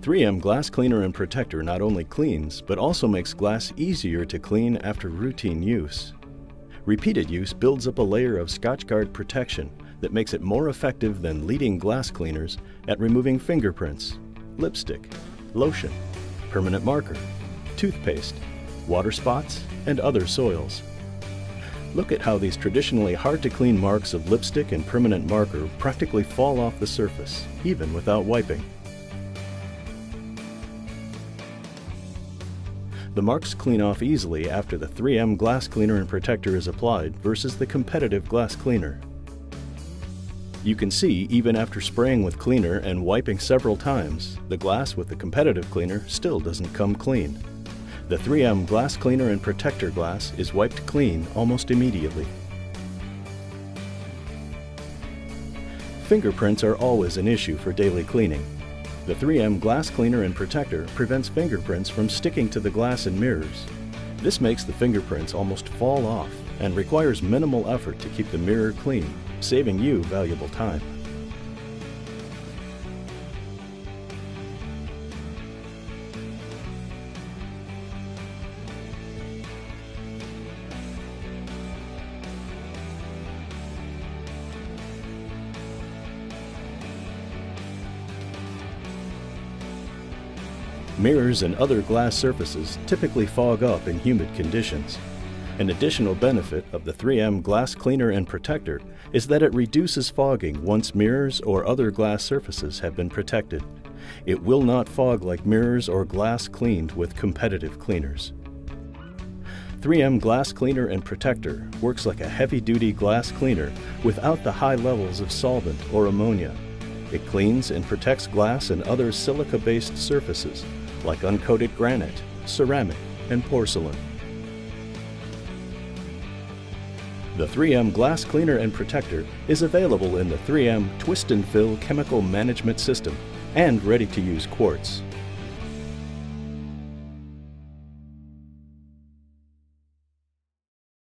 3M Glass Cleaner and Protector not only cleans, but also makes glass easier to clean after routine use. Repeated use builds up a layer of Scotchgard Protection that makes it more effective than leading glass cleaners at removing fingerprints, lipstick, lotion, permanent marker, toothpaste, water spots, and other soils. Look at how these traditionally hard-to-clean marks of lipstick and permanent marker practically fall off the surface, even without wiping. The marks clean off easily after the 3M Glass Cleaner and Protector is applied versus the competitive glass cleaner. You can see, even after spraying with cleaner and wiping several times, the glass with the competitive cleaner still doesn't come clean. The 3M Glass Cleaner and Protector glass is wiped clean almost immediately. Fingerprints are always an issue for daily cleaning. The 3M Glass Cleaner and Protector prevents fingerprints from sticking to the glass and mirrors. This makes the fingerprints almost fall off and requires minimal effort to keep the mirror clean, saving you valuable time. Mirrors and other glass surfaces typically fog up in humid conditions. An additional benefit of the 3M Glass Cleaner and Protector is that it reduces fogging once mirrors or other glass surfaces have been protected. It will not fog like mirrors or glass cleaned with competitive cleaners. 3M Glass Cleaner and Protector works like a heavy-duty glass cleaner without the high levels of solvent or ammonia. It cleans and protects glass and other silica-based surfaces like uncoated granite, ceramic, and porcelain. The 3M Glass Cleaner and Protector is available in the 3M Twist and Fill Chemical Management System and ready-to-use quarts.